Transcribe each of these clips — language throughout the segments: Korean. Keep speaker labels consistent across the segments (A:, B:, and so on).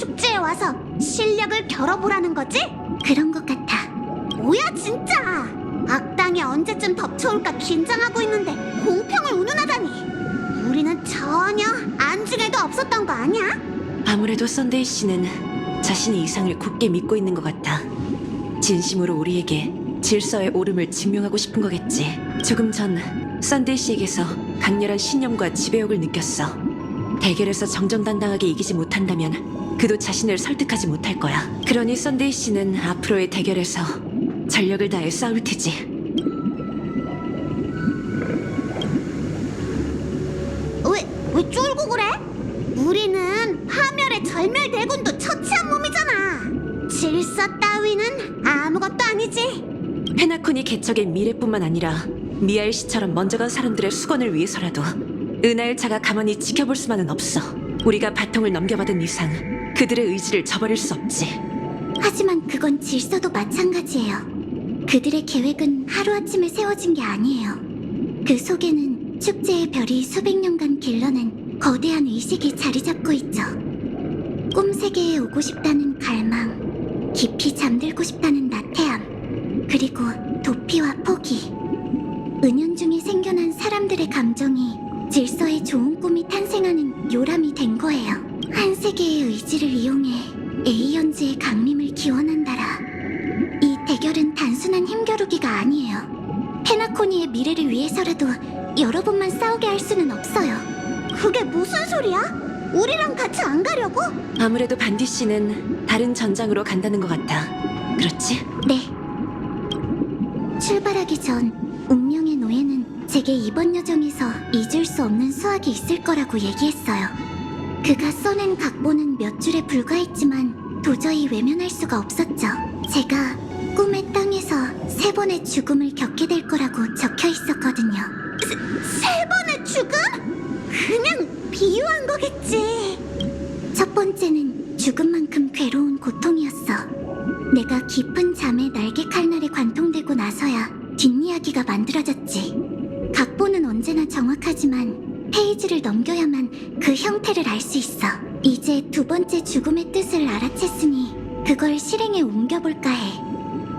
A: 축제에 와서 실력을 겨뤄보라는 거지? 그런 것 같아. 뭐야 진짜! 악당이 언제쯤 덮쳐올까 긴장하고 있는데 공평을 운운하다니! 우리는 전혀 안중에도 없었던 거 아니야?
B: 아무래도 썬데이 씨는 자신이 이상을 굳게 믿고 있는 것 같아. 진심으로 우리에게 질서의 옳음을 증명하고 싶은 거겠지. 조금 전 썬데이 씨에게서 강렬한 신념과 지배욕을 느꼈어. 대결에서 정정당당하게 이기지 못한다면 그도 자신을 설득하지 못할 거야. 그러니 썬데이 씨는 앞으로의 대결에서 전력을 다해 싸울 테지.
A: 왜 쫄고 그래? 우리는 파멸의 절멸대군도 처치한 몸이잖아. 질서 따위는 아무것도 아니지.
B: 페나콘이 개척의 미래뿐만 아니라 미아엘 씨처럼 먼저 간 사람들의 수건을 위해서라도 은하열차가 가만히 지켜볼 수만은 없어. 우리가 바통을 넘겨받은 이상 그들의 의지를 저버릴 수 없지.
A: 하지만 그건 질서도 마찬가지예요. 그들의 계획은 하루아침에 세워진 게 아니에요. 그 속에는 축제의 별이 수백 년간 길러낸 거대한 의식이 자리 잡고 있죠. 꿈세계에 오고 싶다는 갈망, 깊이 잠들고 싶다는 나태함, 그리고 도피와 포기. 은연중에 생겨난 사람들의 감정이 질서의 좋은 꿈이 탄생하는 요람이 된 거예요. 한 세계의 의지를 이용해 에이언즈의 강림을 기원한다라. 이 대결은 단순한 힘겨루기가 아니에요. 페나코니의 미래를 위해서라도 여러분만 싸우게 할 수는 없어요. 그게 무슨 소리야? 우리랑 같이 안 가려고?
B: 아무래도 반디 씨는 다른 전장으로 간다는 것 같아. 그렇지?
A: 네. 출발하기 전 운명의 노예는 제게 이번 여정에서 잊을 수 없는 수학이 있을 거라고 얘기했어요. 그가 써낸 각본은 몇 줄에 불과했지만 도저히 외면할 수가 없었죠. 제가 꿈의 땅에서 3번의 죽음을 겪게 될 거라고 적혀 있었거든요. 세 번의 죽음? 그냥 비유한 거겠지. 첫 번째는 죽음만큼 괴로운 고통이었어. 내가 깊은 잠에 날개 칼날에 관통되고 나서야 뒷이야기가 만들어졌지. 각본은 언제나 정확하지만 페이지를 넘겨야만 그 형태를 알 수 있어. 이제 두 번째 죽음의 뜻을 알아챘으니 그걸 실행에 옮겨볼까 해.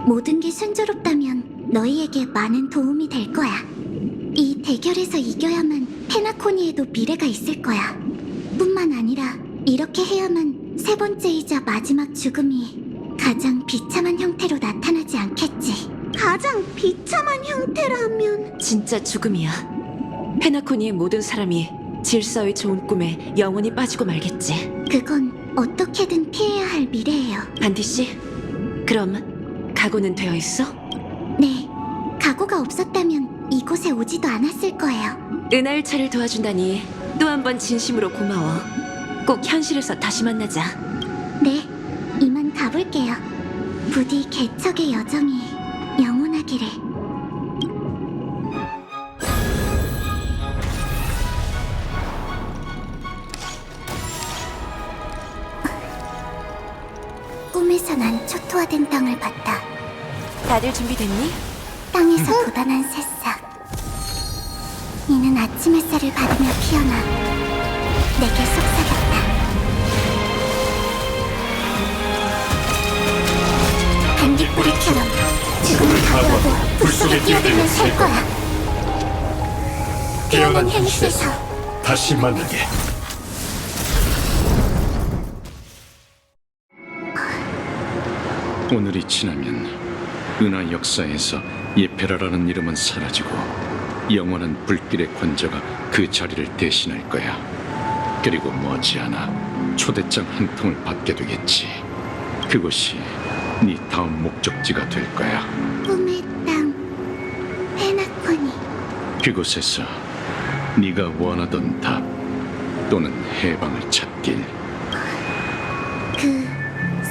A: 모든 게 순조롭다면 너희에게 많은 도움이 될 거야. 이 대결에서 이겨야만 페나코니에도 미래가 있을 거야. 뿐만 아니라 이렇게 해야만 세 번째이자 마지막 죽음이 가장 비참한 형태로 나타나지 않겠지. 가장 비참한 형태라면...
B: 진짜 죽음이야. 페나코니의 모든 사람이 질서의 좋은 꿈에 영원히 빠지고 말겠지.
A: 그건 어떻게든 피해야 할 미래예요.
B: 반디 씨, 그럼 각오는 되어 있어?
A: 네, 각오가 없었다면 이곳에 오지도 않았을 거예요.
B: 은하열차를 도와준다니 또 한 번 진심으로 고마워. 꼭 현실에서 다시 만나자.
A: 네, 이만 가볼게요. 부디 개척의 여정이 영원하기를. 꿈에서 난 초토화된 땅을 봤다.
B: 다들 준비됐니?
A: 땅에서 돋아난 새싹. 이는 아침 햇살을 받으며 피어나 내게 속삭였다. 반딧불이처럼 죽음을 각오하고 불 속에 뛰어들면 살 거야. 깨어난 현실에서
C: 다시 만나게. 오늘이 지나면 은하 역사에서 예페라라는 이름은 사라지고 영원한 불길의 권자가 그 자리를 대신할 거야. 그리고 머지않아 초대장 한 통을 받게 되겠지. 그곳이 네 다음 목적지가 될 거야.
A: 꿈의 땅 페나코니.
C: 그곳에서 네가 원하던 답 또는 해방을 찾길.
A: 그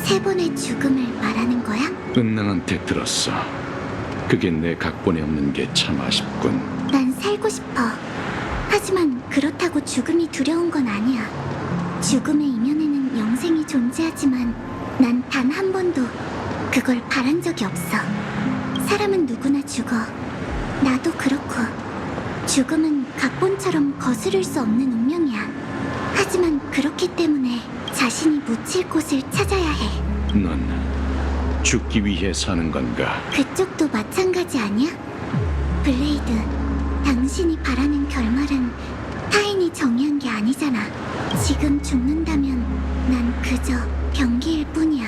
A: 세 번의 죽음을 말하는 거야?
C: 은낭한테 들었어. 그게 내 각본에 없는 게 참 아쉽군.
A: 난 살고 싶어. 하지만 그렇다고 죽음이 두려운 건 아니야. 죽음의 이면에는 영생이 존재하지만 난 단 한 번도 그걸 바란 적이 없어. 사람은 누구나 죽어. 나도 그렇고. 죽음은 각본처럼 거스를 수 없는 운명이야. 하지만 그렇기 때문에 자신이 묻힐 곳을 찾아야 해.
C: 넌 죽기 위해 사는 건가?
A: 그쪽도 마찬가지 아니야? 블레이드, 당신이 바라는 결말은 타인이 정의한 게 아니잖아. 지금 죽는다면 난 그저 병기일 뿐이야.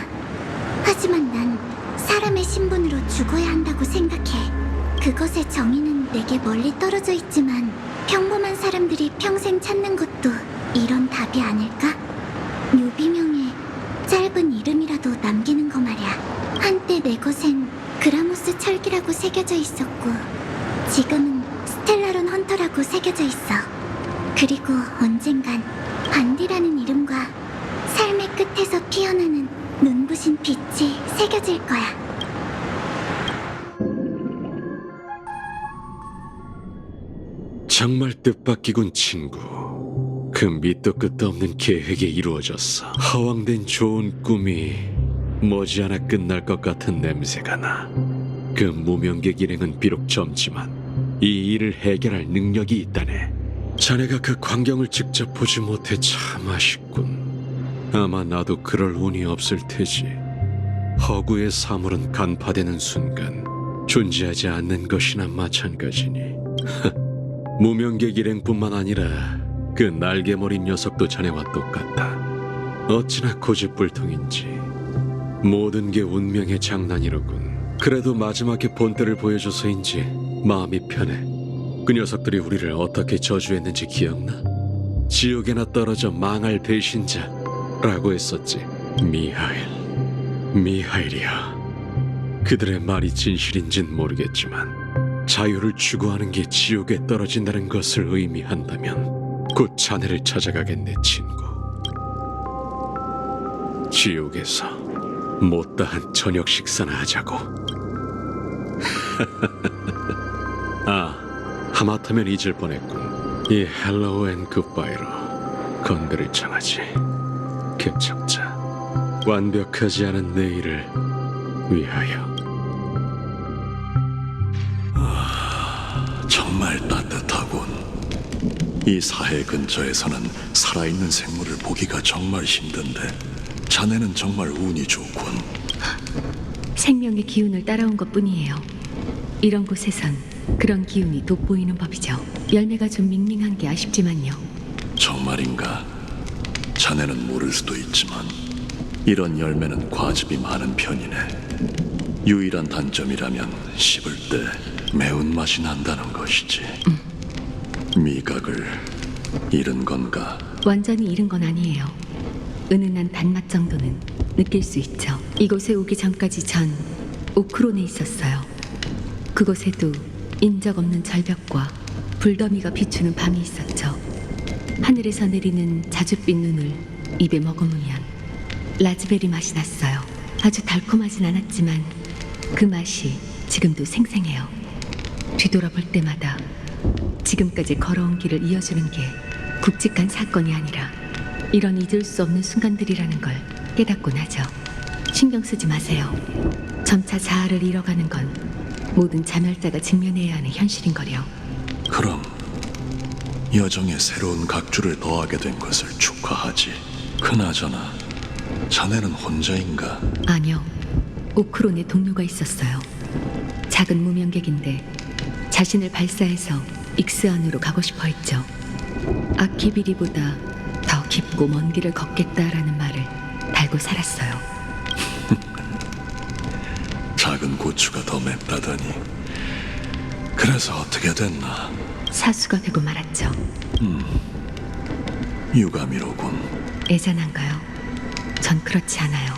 A: 하지만 난 사람의 신분으로 죽어야 한다고 생각해. 그것의 정의는 내게 멀리 떨어져 있지만 평범한 사람들이 평생 찾는 것도 이런 답이 아닐까? 묘비명의 짧은 이름이라도 남기는 거 말이야. 한때 내 것엔 그라모스 철기라고 새겨져 있었고 지금은 스텔라론 헌터라고 새겨져 있어. 그리고 언젠간 반디라는 이름과 삶의 끝에서 피어나는 눈부신 빛이 새겨질 거야.
D: 정말 뜻밖이군 친구. 그 밑도 끝도 없는 계획이 이루어졌어. 허황된 좋은 꿈이 머지않아 끝날 것 같은 냄새가 나. 그 무명객 일행은 비록 젊지만 이 일을 해결할 능력이 있다네. 자네가 그 광경을 직접 보지 못해 참 아쉽군. 아마 나도 그럴 운이 없을 테지. 허구의 사물은 간파되는 순간 존재하지 않는 것이나 마찬가지니. 무명객 일행뿐만 아니라 그 날개머리 녀석도 자네와 똑같다. 어찌나 고집불통인지. 모든 게 운명의 장난이로군. 그래도 마지막에 본때를 보여줘서인지 마음이 편해. 그 녀석들이 우리를 어떻게 저주했는지 기억나? 지옥에나 떨어져 망할 배신자라고 했었지. 미하일이야. 그들의 말이 진실인진 모르겠지만 자유를 추구하는 게 지옥에 떨어진다는 것을 의미한다면 곧 자네를 찾아가겠네, 친구. 지옥에서 못다한 저녁 식사나 하자고. 아, 하마터면 잊을 뻔했군. 이 헬로우 앤 굿바이로 건배를 청하지. 개척자, 완벽하지 않은 내일을 위하여.
E: 정말 따뜻하군. 이 사해 근처에서는 살아있는 생물을 보기가 정말 힘든데 자네는 정말 운이 좋군.
F: 생명의 기운을 따라온 것뿐이에요. 이런 곳에선 그런 기운이 돋보이는 법이죠. 열매가 좀 밍밍한 게 아쉽지만요.
E: 정말인가? 자네는 모를 수도 있지만 이런 열매는 과즙이 많은 편이네. 유일한 단점이라면 씹을 때 매운맛이 난다는 것이지. 미각을 잃은 건가?
F: 완전히 잃은 건 아니에요. 은은한 단맛 정도는 느낄 수 있죠. 이곳에 오기 전까지 전 오크론에 있었어요. 그곳에도 인적 없는 절벽과 불더미가 비추는 밤이 있었죠. 하늘에서 내리는 자줏빛 눈을 입에 머금으면 라즈베리 맛이 났어요. 아주 달콤하진 않았지만 그 맛이 지금도 생생해요. 뒤돌아볼 때마다 지금까지 걸어온 길을 이어주는 게 굵직한 사건이 아니라 이런 잊을 수 없는 순간들이라는 걸 깨닫곤 하죠. 신경 쓰지 마세요. 점차 자아를 잃어가는 건 모든 자멸자가 직면해야 하는 현실인거려.
E: 그럼 여정에 새로운 각주를 더하게 된 것을 축하하지. 그나저나 자네는 혼자인가?
F: 아니요. 오크론에 동료가 있었어요. 작은 무명객인데 자신을 발사해서 익스안으로 가고 싶어 했죠. 아키비리보다 더 깊고 먼 길을 걷겠다라는 말을 달고 살았어요.
E: 작은 고추가 더 맵다더니. 그래서 어떻게 됐나?
F: 사수가 되고 말았죠.
E: 유감이로군.
F: 애잔한가요? 전 그렇지 않아요.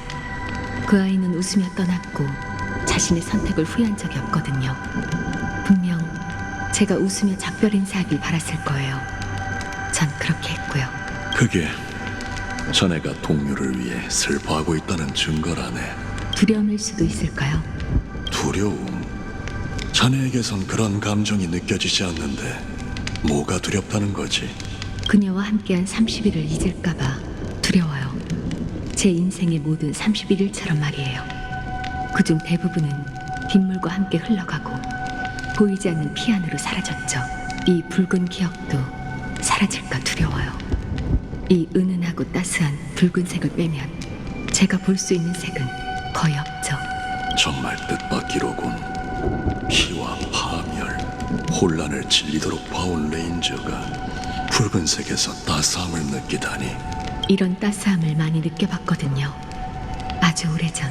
F: 그 아이는 웃으며 떠났고 자신의 선택을 후회한 적이 없거든요. 분명 제가 웃으며 작별 인사하길 바랐을 거예요. 전 그렇게 했고요.
E: 그게 자네가 동료를 위해 슬퍼하고 있다는 증거라네.
F: 두려움일 수도 있을까요?
E: 두려움? 자네에게선 그런 감정이 느껴지지 않는데 뭐가 두렵다는 거지?
F: 그녀와 함께한 30일을 잊을까봐 두려워요. 제 인생의 모든 31일처럼 말이에요. 그중 대부분은 빗물과 함께 흘러가고 보이지 않는 피 안으로 사라졌죠. 이 붉은 기억도 사라질까 두려워요. 이 은은하고 따스한 붉은색을 빼면 제가 볼 수 있는 색은 거의 없죠.
E: 정말 뜻밖이로군. 피와 파멸, 혼란을 질리도록 봐온 레인저가 붉은색에서 따스함을 느끼다니.
F: 이런 따스함을 많이 느껴봤거든요. 아주 오래전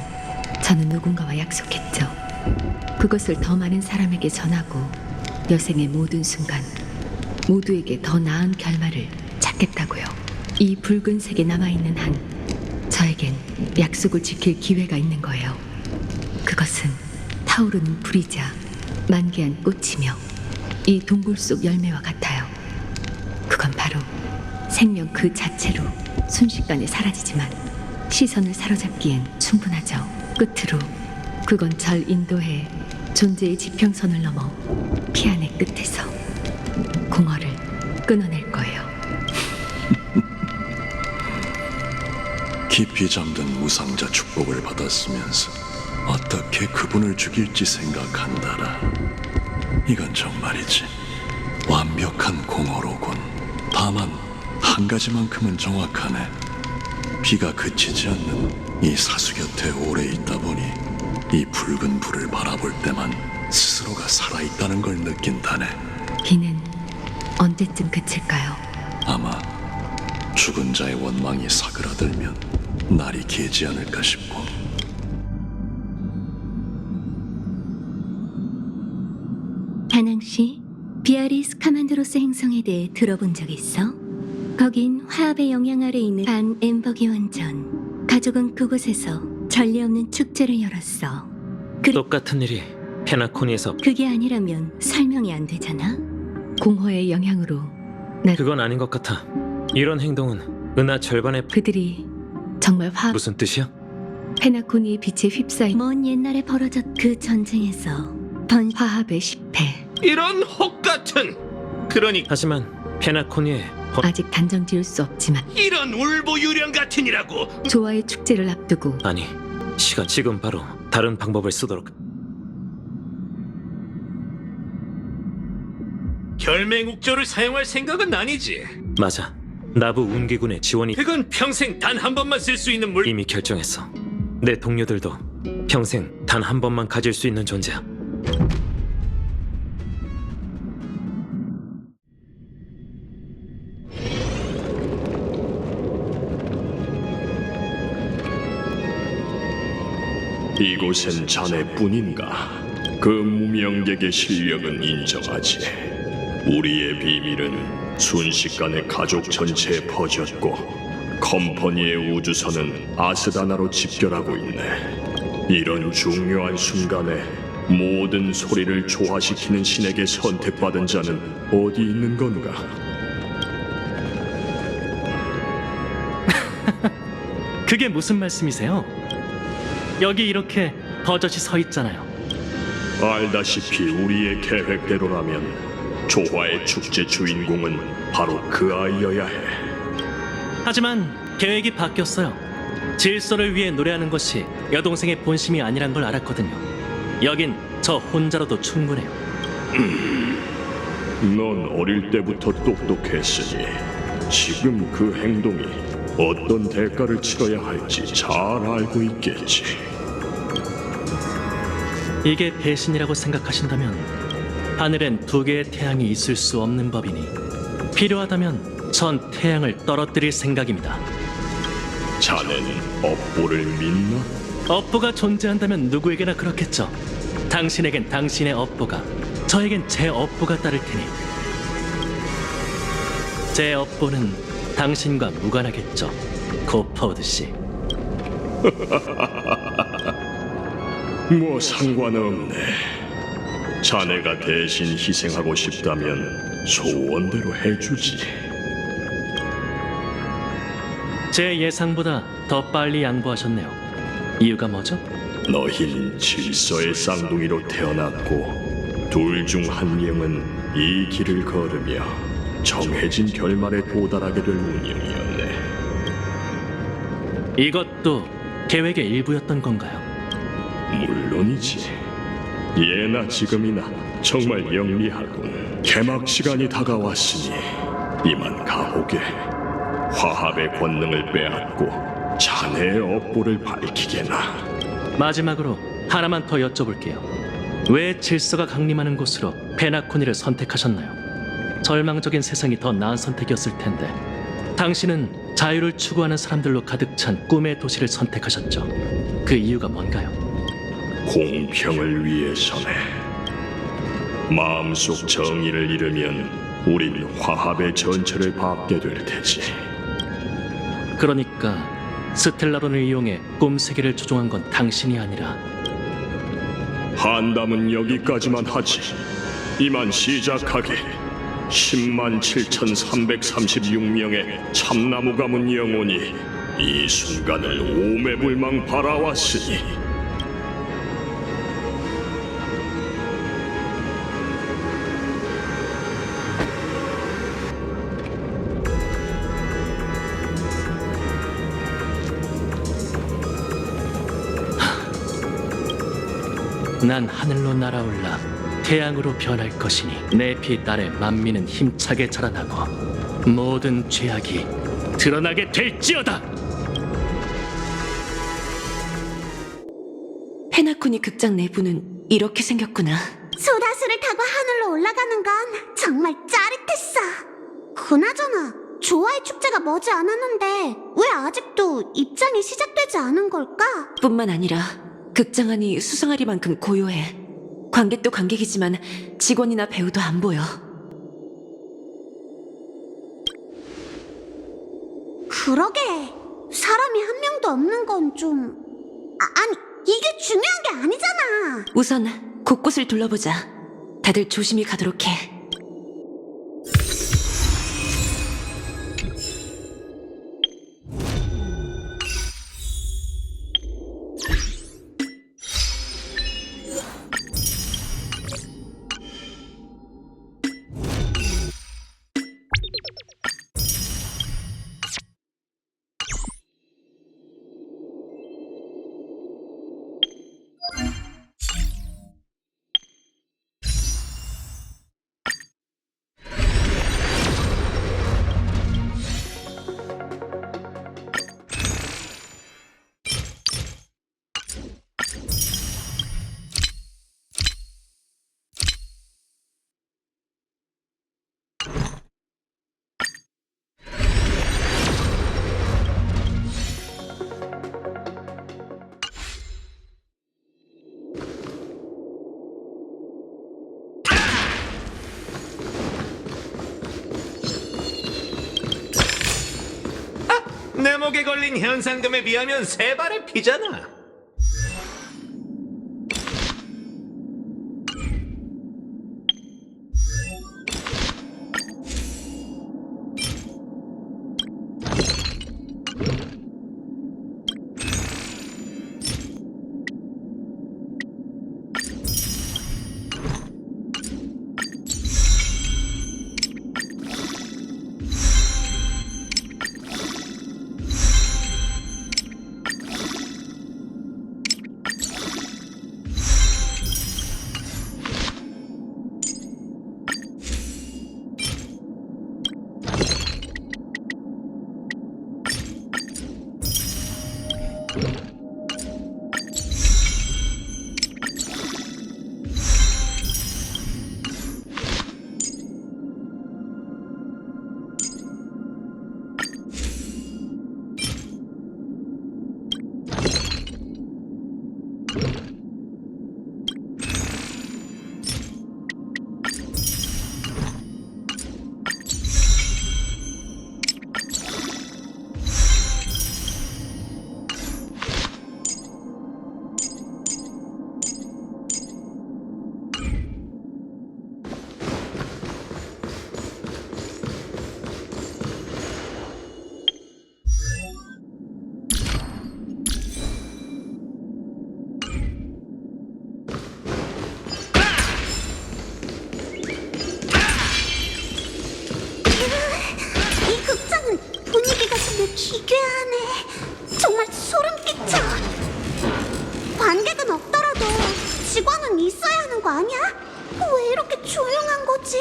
F: 저는 누군가와 약속했죠. 그것을 더 많은 사람에게 전하고 여생의 모든 순간 모두에게 더 나은 결말을 찾겠다고요. 이 붉은색에 남아있는 한 저에겐 약속을 지킬 기회가 있는 거예요. 그것은 타오르는 불이자 만개한 꽃이며 이 동굴 속 열매와 같아요. 그건 바로 생명 그 자체로 순식간에 사라지지만 시선을 사로잡기엔 충분하죠. 끝으로 그건 절 인도해 존재의 지평선을 넘어 피안의 끝에서 공허를 끊어낼 거예요.
E: 깊이 잠든 무상자 축복을 받았으면서 어떻게 그분을 죽일지 생각한다라. 이건 정말이지 완벽한 공허로군. 다만 한 가지만큼은 정확하네. 비가 그치지 않는 이 사수 곁에 오래 있다 보니 이 붉은 불을 바라볼 때만 스스로가 살아있다는 걸 느낀다네.
F: 비는 언제쯤 그칠까요?
E: 아마 죽은 자의 원망이 사그라들면 날이 길지 않을까 싶고.
A: 다낭 씨, 비아리스 카만드로스 행성에 대해 들어본 적 있어? 거긴 화합의 영향 아래 있는 반 엠버기 원전. 가족은 그곳에서 전례 없는 축제를 열었어.
G: 똑같은 일이 페나코니에서.
A: 그게 아니라면 설명이 안 되잖아.
F: 공허의 영향으로
G: 그건 아닌 것 같아. 이런 행동은 은하 절반의
F: 그들이 정말
G: 무슨 뜻이야?
F: 페나코니의 빛에 휩싸인
A: 먼 옛날에 벌어졌 그 전쟁에서
F: 화합의 실패.
G: 이런 혹같은. 하지만 페나코니에
F: 아직 단정 지을 수 없지만
G: 이런 울보유령 같으니라고.
F: 조화의 축제를 앞두고
G: 아니, 지금 바로 다른 방법을 쓰도록.
H: 결맹욱조를 사용할 생각은 아니지.
G: 맞아. 나부 운기군의 지원이
H: 그건 평생 단 한 번만 쓸 수 있는 물.
G: 이미 결정했어. 내 동료들도 평생 단 한 번만 가질 수 있는 존재야.
I: 이곳엔 자네뿐인가? 그 무명객의 실력은 인정하지. 우리의 비밀은 순식간에 가족 전체에 퍼졌고 컴퍼니의 우주선은 아스다나로 집결하고 있네. 이런 중요한 순간에 모든 소리를 조화시키는 신에게 선택받은 자는 어디 있는 건가?
H: 그게 무슨 말씀이세요? 여기 이렇게 버젓이 서 있잖아요.
I: 알다시피 우리의 계획대로라면 조화의 축제 주인공은 바로 그 아이여야 해.
H: 하지만 계획이 바뀌었어요. 질서를 위해 노래하는 것이 여동생의 본심이 아니란 걸 알았거든요. 여긴 저 혼자로도 충분해요.
I: 넌 어릴 때부터 똑똑했으니 지금 그 행동이 어떤 대가를 치러야 할지 잘 알고 있겠지.
H: 이게 배신이라고 생각하신다면 하늘엔 두 개의 태양이 있을 수 없는 법이니 필요하다면 전 태양을 떨어뜨릴 생각입니다.
I: 자네는 업보를 믿나?
H: 업보가 존재한다면 누구에게나 그렇겠죠. 당신에겐 당신의 업보가, 저에겐 제 업보가 따를 테니 제 업보는 당신과 무관하겠죠, 고퍼우드 씨.
I: 뭐 상관없네. 자네가 대신 희생하고 싶다면 소원대로 해주지.
H: 제 예상보다 더 빨리 양보하셨네요. 이유가 뭐죠?
I: 너흰 질서의 쌍둥이로 태어났고 둘 중 한 명은 이 길을 걸으며 정해진 결말에 도달하게 될 운명이었네.
H: 이것도 계획의 일부였던 건가요?
I: 물론이지. 예나 지금이나 정말 영리하군. 개막 시간이 다가왔으니 이만 가보게. 화합의 권능을 빼앗고 자네의 업보를 밝히게나.
H: 마지막으로 하나만 더 여쭤볼게요. 왜 질서가 강림하는 곳으로 페나코니를 선택하셨나요? 절망적인 세상이 더 나은 선택이었을 텐데 당신은 자유를 추구하는 사람들로 가득 찬 꿈의 도시를 선택하셨죠. 그 이유가 뭔가요?
I: 공평을 위해서네. 마음속 정의를 잃으면 우린 화합의 전철을 밟게 될 테지.
H: 그러니까 스텔라론을 이용해 꿈 세계를 조종한 건 당신이 아니라
I: 한담은 여기까지만 하지. 이만 시작하게. 107,336명의 참나무 가문 영혼이 이 순간을 오매불망 바라왔으니
H: 난 하늘로 날아올라 태양으로 변할 것이니 내 피 아래 만민은 힘차게 자라나고 모든 죄악이 드러나게 될지어다.
B: 페나코니 극장 내부는 이렇게 생겼구나.
A: 소다수를 타고 하늘로 올라가는 건 정말 짜릿했어. 그나저나 조화의 축제가 머지 않았는데 왜 아직도 입장이 시작되지 않은 걸까?
B: 뿐만 아니라 극장 안이 수상하리만큼 고요해. 관객도 관객이지만 직원이나 배우도 안 보여.
A: 그러게 사람이 한 명도 없는 건 좀... 아니 이게 중요한 게 아니잖아.
B: 우선 곳곳을 둘러보자. 다들 조심히 가도록 해.
J: 내 목에 걸린 현상금에 비하면 세 발의 피잖아.
A: 기괴하네. 정말 소름 끼쳐. 관객은 없더라도 직원은 있어야 하는 거 아니야? 왜 이렇게 조용한 거지?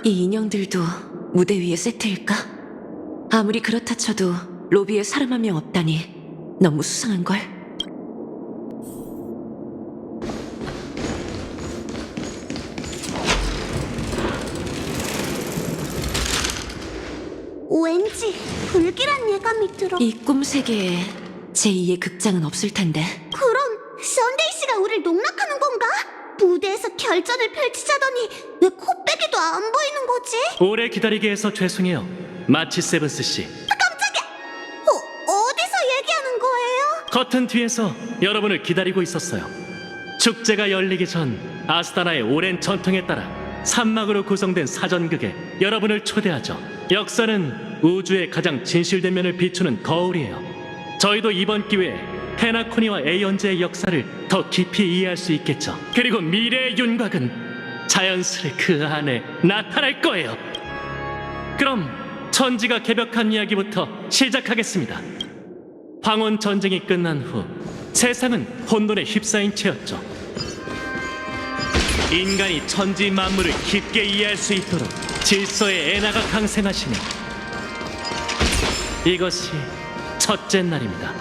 B: 이 인형들도 무대 위에 세트일까? 아무리 그렇다 쳐도 로비에 사람 한 명 없다니 너무 수상한걸?
A: 왠지 불길한 예감이 들어.
B: 이 꿈 세계에 제2의 극장은 없을 텐데.
A: 그럼 썬데이 씨가 우릴 농락하는 건가? 무대에서 결전을 펼치자더니 왜 코빼기도 안 보이는 거지?
H: 오래 기다리게 해서 죄송해요. 마치 세븐스 씨.
A: 깜짝이야! 어디서 얘기하는 거예요?
H: 커튼 뒤에서 여러분을 기다리고 있었어요. 축제가 열리기 전 아스타나의 오랜 전통에 따라 산막으로 구성된 사전극에 여러분을 초대하죠. 역사는 우주의 가장 진실된 면을 비추는 거울이에요. 저희도 이번 기회에 페나코니와 에이언즈의 역사를 더 깊이 이해할 수 있겠죠. 그리고 미래의 윤곽은 자연스레 그 안에 나타날 거예요. 그럼 천지가 개벽한 이야기부터 시작하겠습니다. 황혼 전쟁이 끝난 후 세상은 혼돈에 휩싸인 채였죠. 인간이 천지 만물을 깊게 이해할 수 있도록 질서의 엔화가 강생하시니 이것이 첫째 날입니다.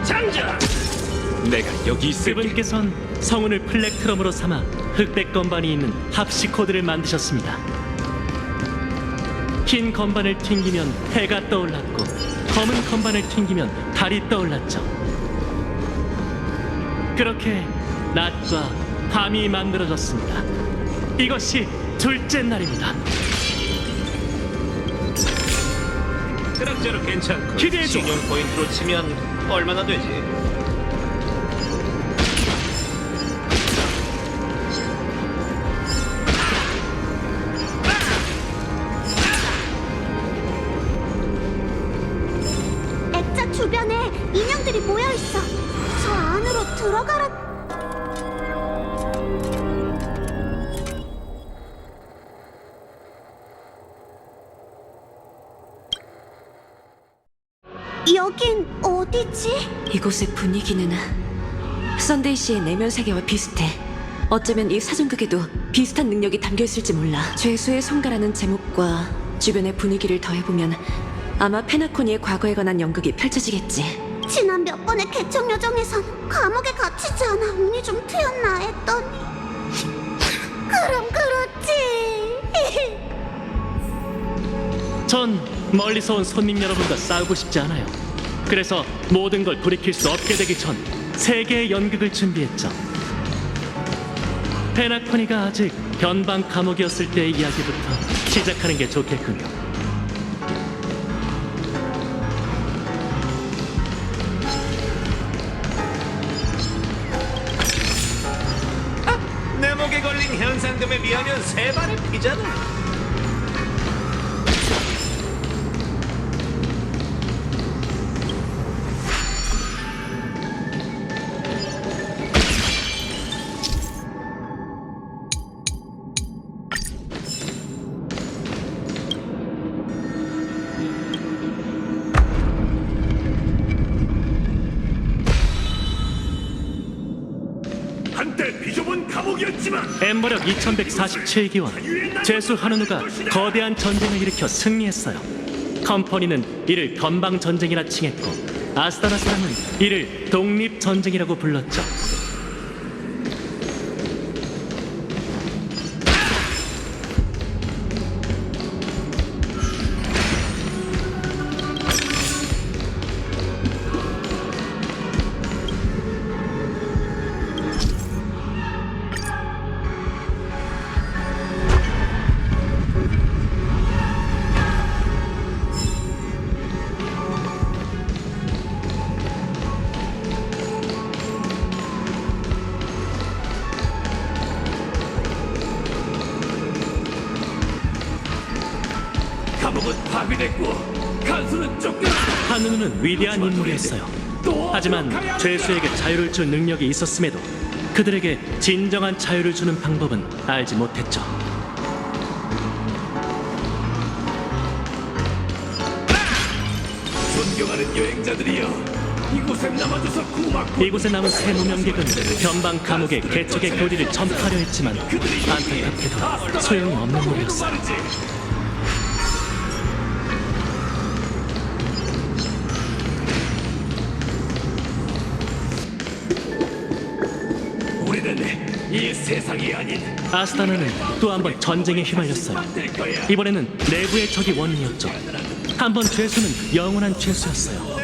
J: 장자! 내가 여기 있을게.
H: 그분께선 성운을 플렉트럼으로 삼아 흑백 건반이 있는 합시 코드를 만드셨습니다. 흰 건반을 튕기면 해가 떠올랐고 검은 건반을 튕기면 달이 떠올랐죠. 그렇게 낮과 밤이 만들어졌습니다. 이것이 둘째 날입니다.
J: 그럭저럭 괜찮고
H: 기대해줘.
J: 신용 포인트로 치면 얼마나 되지?
A: 액자 주변에 인형들이 모여 있어. 저 안으로 들어가라. 여긴 어디지?
B: 이곳의 분위기는 썬데이 씨의 내면 세계와 비슷해. 어쩌면 이 사전극에도 비슷한 능력이 담겨있을지 몰라. 죄수의 손가라는 제목과 주변의 분위기를 더해보면 아마 페나코니의 과거에 관한 연극이 펼쳐지겠지.
A: 지난 몇 번의 개척 여정에선 감옥에 갇히지 않아 운이 좀 트였나 했더니 그럼 그렇지.
H: 전 멀리서 온 손님 여러분과 싸우고 싶지 않아요. 그래서 모든 걸 돌이킬 수 없게 되기 전 세계의 연극을 준비했죠. 페나코니가 아직 변방 감옥이었을 때의 이야기부터 시작하는 게 좋겠군요.
J: 내 목에 걸린 현상금에 비하면 세 발의 피잖아.
I: 한때 비좁은 감옥이었지만
H: 엠버력 2147기원 죄수 하누누가 거대한 전쟁을 일으켜 승리했어요. 컴퍼니는 이를 건방전쟁이라 칭했고 아스타나 사람은 이를 독립전쟁이라고 불렀죠.
I: 감옥은 파괴됐고 간수는 쫓겨.
H: 하누누는 위대한 인물이었어요. 하지만 죄수에게 자유를 줄 능력이 있었음에도 그들에게 진정한 자유를 주는 방법은 알지 못했죠. 이곳에 남은 새 무명객은 변방 감옥의 개척의 교리를 전파하려 했지만 안타깝게도 소용이 없는 놈이었어. 아스타나는 또 한 번 전쟁에 휘말렸어요. 이번에는 내부의 적이 원인이었죠. 한 번 죄수는 영원한 죄수였어요.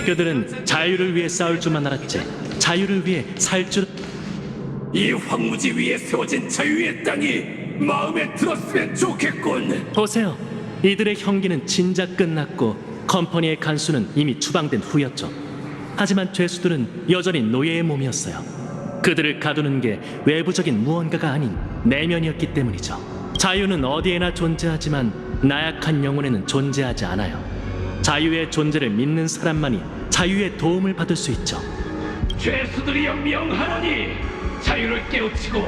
H: 그들은 자유를 위해 싸울 줄만 알았지 자유를 위해 살 줄...
I: 이 황무지 위에 세워진 자유의 땅이 마음에 들었으면 좋겠군.
H: 보세요. 이들의 형기는 진작 끝났고 컴퍼니의 간수는 이미 추방된 후였죠. 하지만 죄수들은 여전히 노예의 몸이었어요. 그들을 가두는 게 외부적인 무언가가 아닌 내면이었기 때문이죠. 자유는 어디에나 존재하지만 나약한 영혼에는 존재하지 않아요. 자유의 존재를 믿는 사람만이 자유의 도움을 받을 수 있죠.
I: 죄수들이여 명하노니 자유를 깨우치고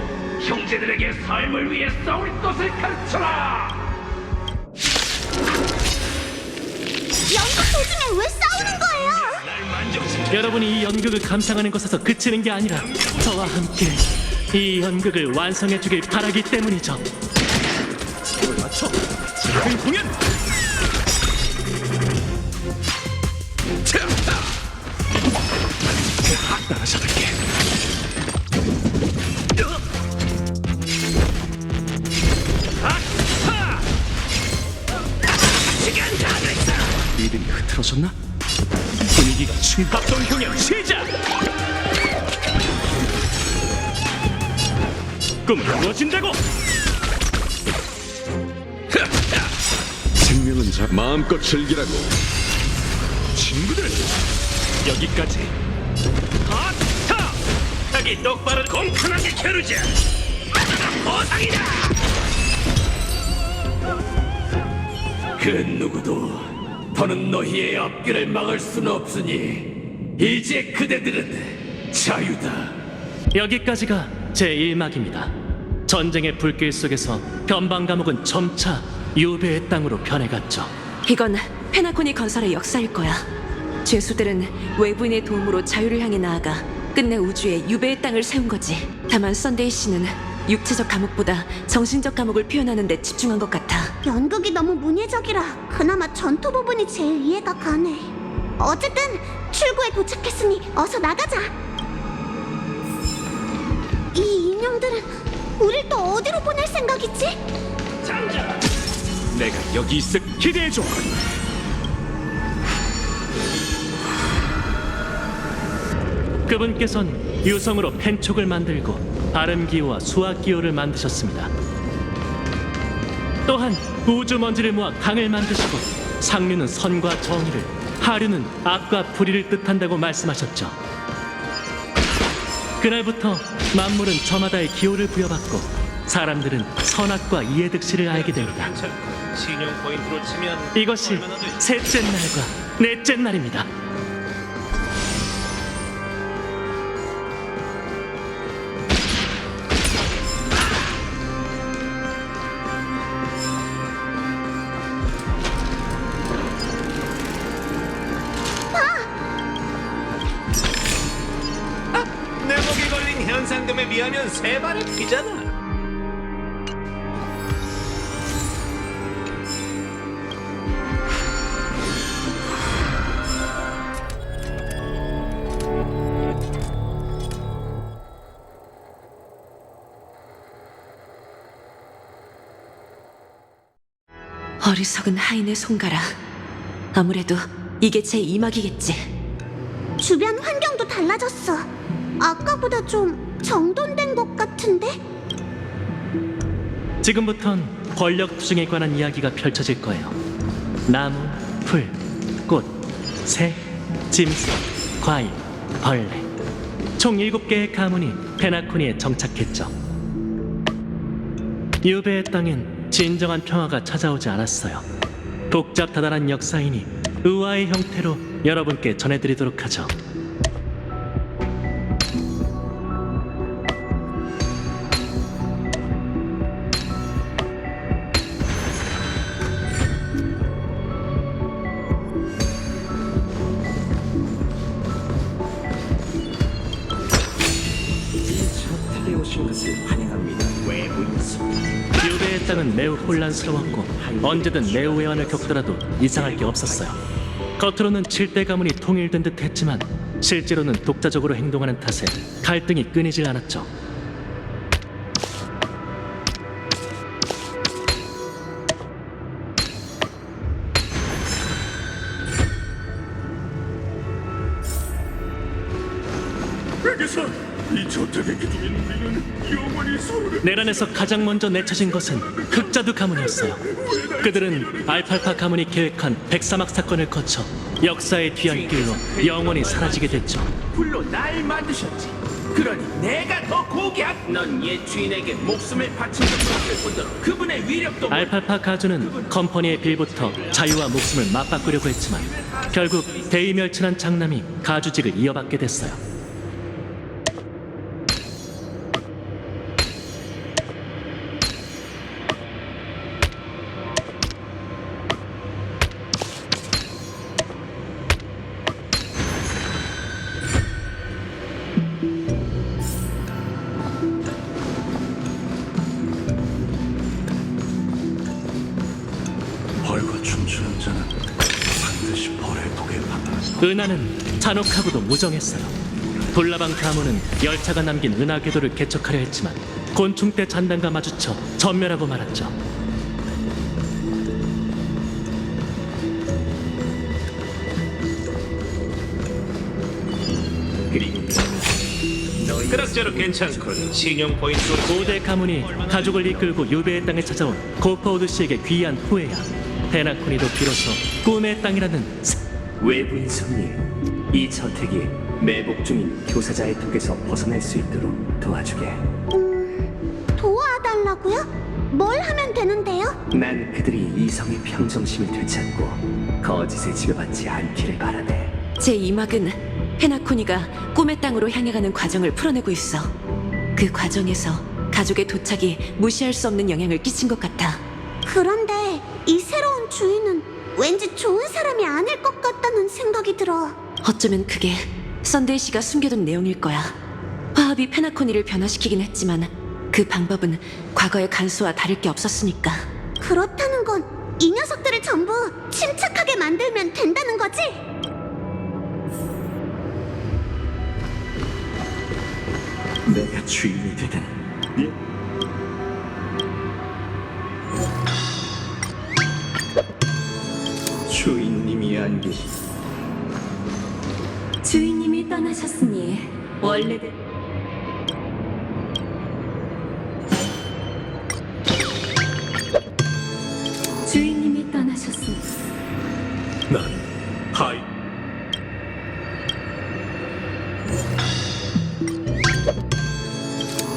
I: 형제들에게 삶을 위해 싸울 것을 가르쳐라.
A: 연극 도중에 왜 싸우는 거예요?
H: 여러분이 이 연극을 감상하는 것에서 그치는 게 아니라 저와 함께 이 연극을 완성해 주길 바라기 때문이죠.
C: 공연! 따라잡을게. 리듬이 흐트러졌나? 분위기가 합동 공연 시작! 꿈을 이루어진다고!
D: 생명은 마음껏 즐기라고.
C: 친구들 여기까지.
J: 타! 여기 똑바로 공평하게 겨루자. 보상이다.
I: 그 누구도 더는 너희의 앞길을 막을 수는 없으니 이제 그대들은 자유다.
H: 여기까지가 제 1막입니다. 전쟁의 불길 속에서 변방 감옥은 점차 유배의 땅으로 변해갔죠.
B: 이건 페나코니 건설의 역사일 거야. 죄수들은 외부인의 도움으로 자유를 향해 나아가 끝내 우주에 유배의 땅을 세운 거지. 다만 썬데이 씨는 육체적 감옥보다 정신적 감옥을 표현하는 데 집중한 것 같아.
A: 연극이 너무 문예적이라 그나마 전투 부분이 제일 이해가 가네. 어쨌든 출구에 도착했으니 어서 나가자. 이 인형들은 우릴 또 어디로 보낼 생각이지?
C: 내가 여기 있을 기대해줘.
H: 그분께선 유성으로 펜촉을 만들고 발음기호와 수학기호를 만드셨습니다. 또한 우주먼지를 모아 강을 만드시고 상류는 선과 정의를, 하류는 악과 불의를 뜻한다고 말씀하셨죠. 그날부터 만물은 저마다의 기호를 부여받고 사람들은 선악과 이해득실을 알게 됩니다.
J: 신용 포인트로 치면
H: 이것이
J: 얼마나 돼?
H: 셋째 날과 넷째 날입니다.
J: 내 목에 걸린 현상금에 비하면 세 발의 피잖아.
B: 어리석은 하인의 손가락. 아무래도 이게 제 2막이겠지.
A: 주변 환경도 달라졌어. 아까보다 좀 정돈된 것 같은데?
H: 지금부턴 권력 투쟁에 관한 이야기가 펼쳐질 거예요. 나무, 풀, 꽃, 새, 짐승, 과일, 벌레. 총 7개의 가문이 페나코니에 정착했죠. 유배의 땅엔 진정한 평화가 찾아오지 않았어요. 복잡다단한 역사이니 의화의 형태로 여러분께 전해드리도록 하죠. 현장은 매우 혼란스러웠고 언제든 내후회환을 겪더라도 이상할 게 없었어요. 겉으로는 7대 가문이 통일된 듯 했지만 실제로는 독자적으로 행동하는 탓에 갈등이 끊이질 않았죠.
I: 백에서 이 저택의 기둥인 우리는 영원히 서로를
H: 내란에서 가장 먼저 내쳐진 것은 흑자두 가문이었어요. 그들은 알팔파 가문이 계획한 백사막 사건을 거쳐 역사의 뒤안길로 영원히 사라지게 됐죠.
J: 불로 날 만드셨지. 그러니 내가 더 고귀한 넌 옛 주인에게 목숨을 바친 것을 뿐더러 그분의 위력도
H: 알팔파 가주는 컴퍼니의 빌부터 자유와 목숨을 맞바꾸려고 했지만 결국 대의멸천한 장남이 가주직을 이어받게 됐어요.
E: 벌과 춤추는 자는 반드시 벌의 독에 받아.
H: 은하는 잔혹하고도 무정했어요. 돌라방 가문은 열차가 남긴 은하 궤도를 개척하려 했지만 곤충대 잔당과 마주쳐 전멸하고 말았죠.
J: 그럭저럭 괜찮군. 신용 포인트로
H: 고대 가문이 가족을 이끌고 유배의 땅에 찾아온 고퍼우드 씨에게 귀한 후회야. 페나코니도 비로소 꿈의 땅이라는
K: 외부인 손님, 이 저택이 매복 중인 교사자의 독에서 벗어날 수 있도록 도와주게.
A: 도와달라고요? 뭘 하면 되는데요?
K: 난 그들이 이성의 평정심을 되찾고 거짓에 지배받지 않기를 바라네.
B: 제 이막은 페나코니가 꿈의 땅으로 향해가는 과정을 풀어내고 있어. 그 과정에서 가족의 도착이 무시할 수 없는 영향을 끼친 것 같아.
A: 그런데 이 새로운 주인은 왠지 좋은 사람이 아닐 것 같다는 생각이 들어.
B: 어쩌면 그게 썬데이 씨가 숨겨둔 내용일 거야. 화합이 페나코니를 변화시키긴 했지만 그 방법은 과거의 간수와 다를 게 없었으니까.
A: 그렇다는 건 이 녀석들을 전부 침착하게 만들면 된다는 거지?
K: 내가 주인이 되든 주인님이 안 계시.
F: 주인님이 떠나셨으니 원래대로 주인님이 떠나셨으니
I: 난 하이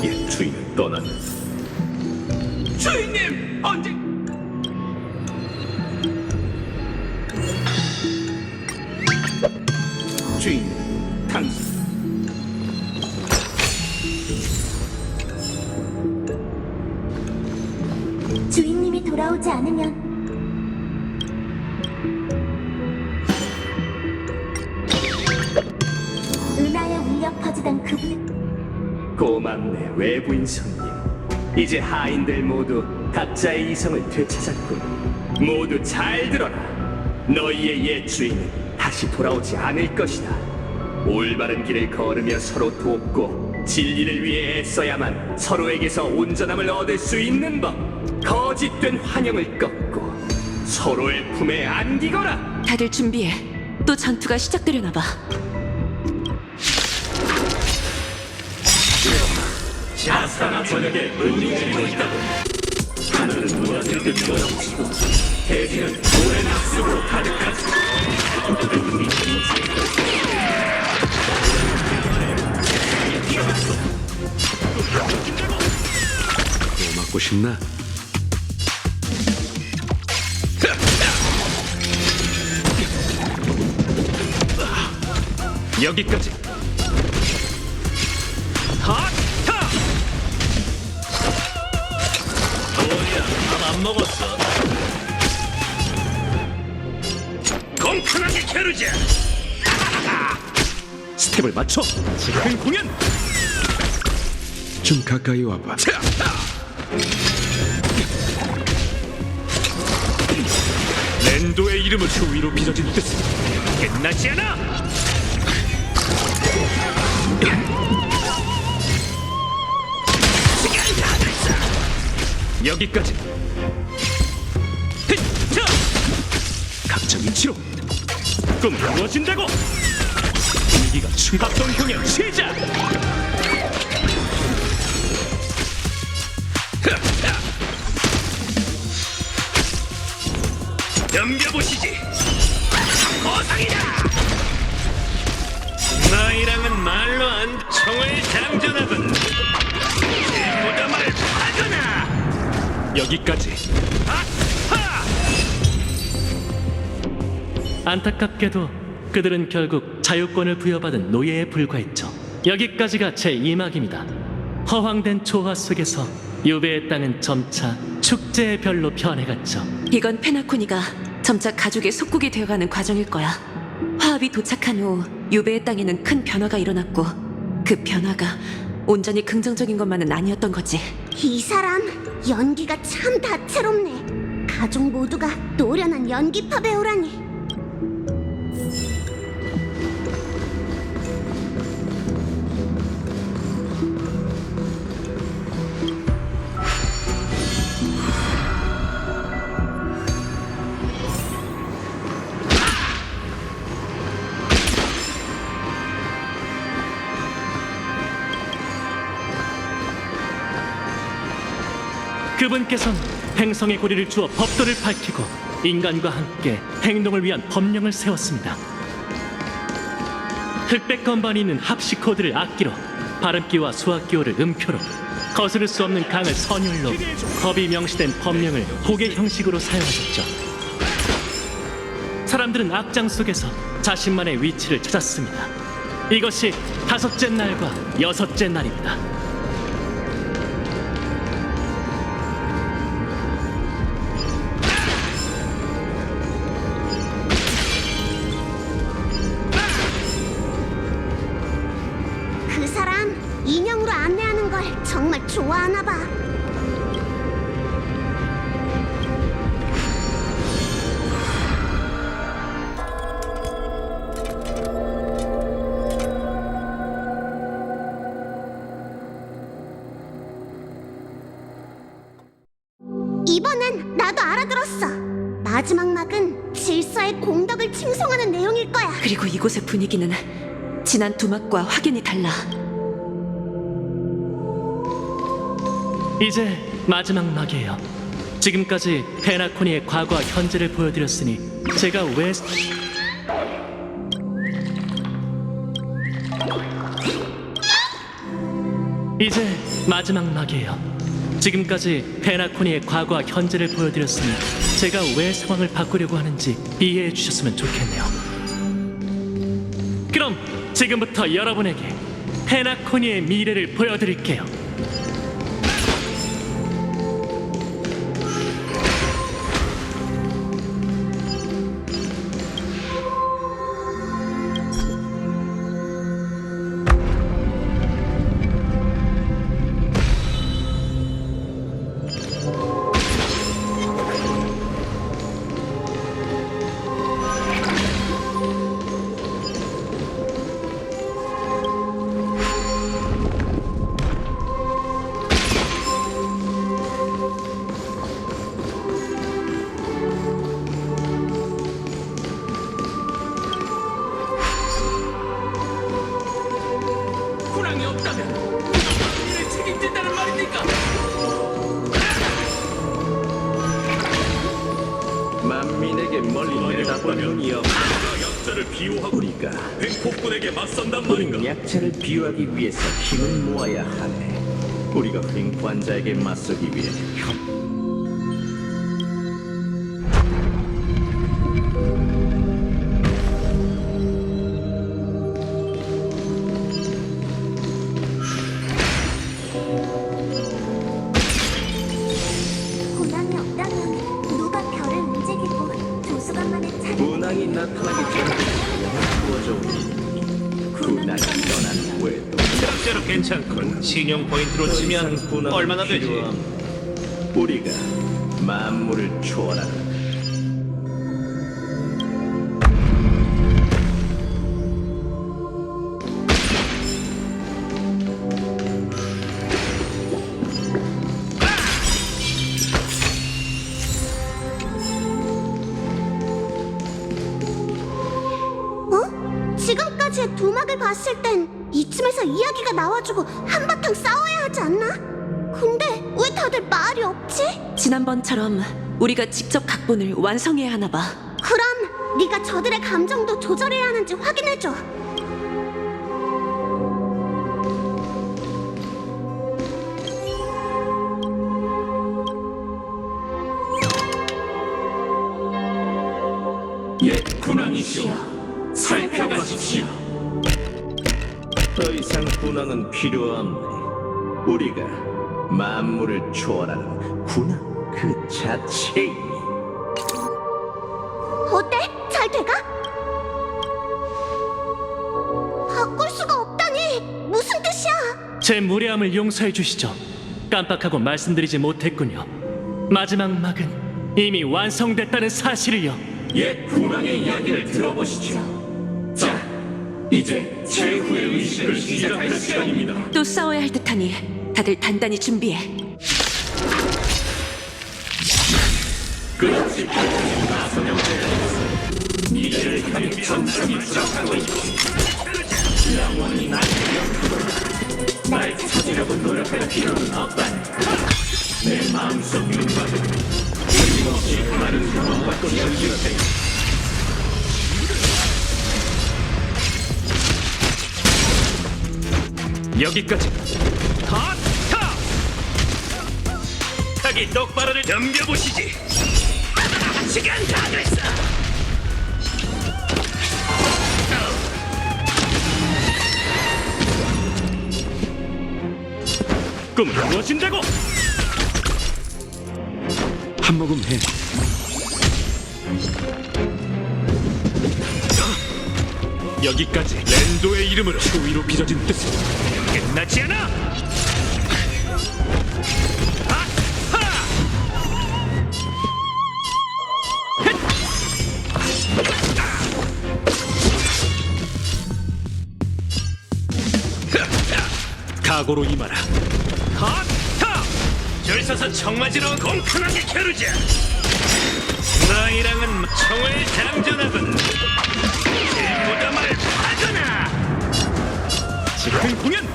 I: 옛 주인은 떠났네.
J: 주인님 언제 주인님 당신
A: 주인님이 돌아오지 않으면 은하에 울려 퍼지던 그분.
K: 고맙네, 외부인 손님. 이제 하인들 모두 각자의 이성을 되찾았군. 모두 잘 들어라. 너희의 옛 주인은 다시 돌아오지 않을 것이다. 올바른 길을 걸으며 서로 돕고 진리를 위해 애써야만 서로에게서 온전함을 얻을 수 있는 법. 거짓된 환영을 꺾고 서로의 품에 안기거라.
B: 다들 준비해. 또 전투가 시작되려나 봐.
I: 자스타나 저녁에 은리지고 있다고. 하늘은 무너질 듯 멀어지고 대지는 오랜 학습으로 가득하지.
D: 또 맞고 싶나?
H: 여기까지.
J: 안 먹었어. 공평하게 겨루자.
H: 스텝을 맞춰. 지금 공연.
D: 좀 가까이 와봐.
G: 랜도의 이름은 수위로 빚어진 뜻은 끝나지 않아! 여기까지. 자, 각자 위치로. 꿈을 이루어진다고. 분위기가 합동 경연 시작. 덤벼보시지. 거상이다. 너희랑은 말로 안 총을 장전하군. 무덤을 파거나. 여기까지. 아하!
H: 안타깝게도 그들은 결국 자유권을 부여받은 노예에 불과했죠. 여기까지가 제 2막입니다. 허황된 조화 속에서 유배의 땅은 점차 축제의 별로 변해갔죠.
B: 이건 페나코니가 점차 가족의 속국이 되어가는 과정일 거야. 화합이 도착한 후 유배의 땅에는 큰 변화가 일어났고 그 변화가 온전히 긍정적인 것만은 아니었던 거지.
A: 이 사람 연기가 참 다채롭네. 가족 모두가 노련한 연기파 배우라니.
H: 그분께서는 행성의 고리를 주어 법도를 밝히고 인간과 함께 행동을 위한 법령을 세웠습니다. 흑백 건반이 있는 합시 코드를 악기로, 발음기와 수학기호를 음표로, 거스를 수 없는 강을 선율로, 법이 명시된 법령을 곡의 형식으로 사용하셨죠. 사람들은 악장 속에서 자신만의 위치를 찾았습니다. 이것이 5째 날과 6째 날입니다.
A: 그 사람 인형으로 안내하는 걸 정말 좋아하나 봐. 이번엔 나도 알아들었어. 마지막 막은 질서의 공덕을 칭송하는 내용일 거야.
B: 그리고 이곳의 분위기는 지난 2막과 확연히 달라.
H: 이제 마지막 막이에요. 지금까지 페나코니의 과거와 현재를 보여드렸으니 제가 왜... 이제 마지막 막이에요. 지금까지 페나코니의 과거와 현재를 보여드렸으니 제가 왜 상황을 바꾸려고 하는지 이해해 주셨으면 좋겠네요. 그럼 지금부터 여러분에게 페나코니의 미래를 보여드릴게요.
J: 군왕이 없다면 이를 책임진다는 말입니까?
K: 만민에게 멀리 내다본 눈이 없어.
I: 약자를 비호하고
K: 우리가
I: 횡폭군에게 맞선단
K: 우린
I: 말인가?
K: 약체를 비유하기 위해서 힘을 모아야 하네. 우리가 횡포한 자에게 맞서기 위해
A: 고난이 없다면 누가 별을 움직이고 조수간만에 차를
K: 군왕이 나타나기 전에 부어져 오니 군왕이 떠난 후에도
G: 실제로 괜찮군. 신용 포인트로 치면
K: 군왕이
G: 얼마나 되지?
K: 필요함. 우리가 만물을 초월하는
A: 가지의 두막을 봤을 땐 이쯤에서 이야기가 나와주고 한바탕 싸워야 하지 않나? 근데 왜 다들 말이 없지?
B: 지난번처럼 우리가 직접 각본을 완성해야 하나 봐.
A: 그럼 네가 저들의 감정도 조절해야 하는지 확인해줘.
J: 옛 군왕이시여, 살펴가십시오.
K: 더 이상 군왕은 필요 없네. 우리가 만물을 초월하는 군왕 그 자체이니.
A: 어때? 잘 돼가? 바꿀 수가 없다니! 무슨 뜻이야?
H: 제 무례함을 용서해 주시죠. 깜빡하고 말씀드리지 못했군요. 마지막 막은 이미 완성됐다는 사실을요.
J: 옛 군왕의 이야기를 들어보시죠. 자, 이제 최후의 의식을 시작할 시간입니다.
B: 또 싸워야 할 듯하니 다들 단단히 준비해.
J: 끝없이 펼쳐진 나선형들 미래를 향해 천천히 들어가고 있고 영원히 날 기억하고 날 찾으려고 노력할 필요는 없다. 내 마음속 윤곽은 끊임없이 많은 경험과 기억이 돼.
G: 여기까지. 타기 똑바로를 덤벼보시지. 시간 다 됐어. 꿈을 이루어진다고.
D: 한 모금 해.
G: 여기까지. 랜도의 이름으로 추위로 빚어진 뜻은 끝나지 않아. 각오로 임하라. 줄 서서 청 맞으러 공평하게 겨루자. 너희랑은 총을 장전하군. 이 무덤을 파거나. 지금 공연.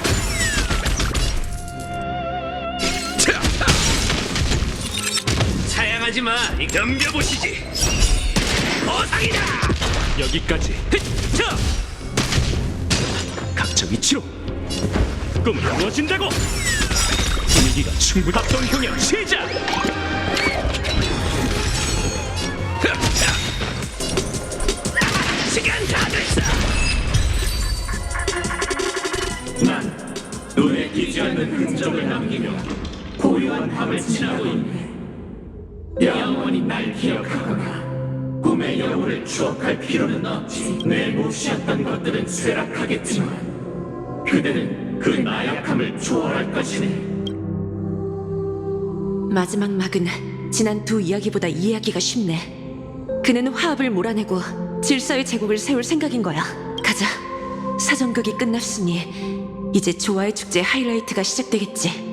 G: 사양하지 마. 덤벼보시지. 보상이다. 여기까지. 자, 각자 위치로. 꿈은 이루어진다고. 분위기가 충분히 합동 공연 시작. 시간 다 됐어.
J: 난 눈에 띄지 않는 흔적을 남기며 고요한 밤을 지나고 있네. 영원히 날 기억하거나 꿈의 여우를 추억할 필요는 없지. 내 몫이었던 것들은 쇠락하겠지만 그대는 그 나약함을 초월할 것이네.
B: 마지막 막은 지난 두 이야기보다 이해하기가 쉽네. 그는 화합을 몰아내고 질서의 제국을 세울 생각인 거야. 가자. 사전극이 끝났으니 이제 조화의 축제 하이라이트가 시작되겠지.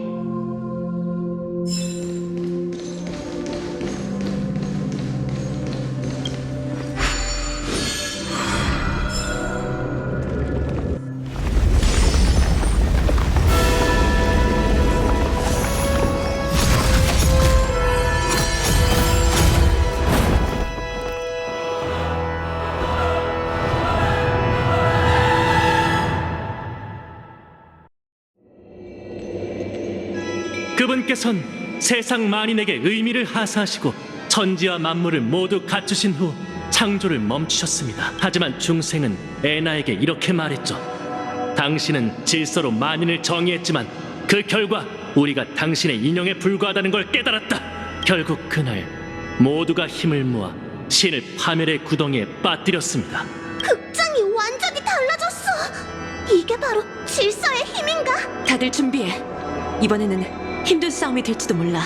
H: 그분께선 세상 만인에게 의미를 하사하시고 천지와 만물을 모두 갖추신 후 창조를 멈추셨습니다. 하지만 중생은 에나에게 이렇게 말했죠. 당신은 질서로 만인을 정의했지만 그 결과 우리가 당신의 인형에 불과하다는 걸 깨달았다. 결국 그날 모두가 힘을 모아 신을 파멸의 구덩이에 빠뜨렸습니다.
A: 극장이 완전히 달라졌어. 이게 바로 질서의 힘인가?
B: 다들 준비해. 이번에는 힘든 싸움이 될지도 몰라.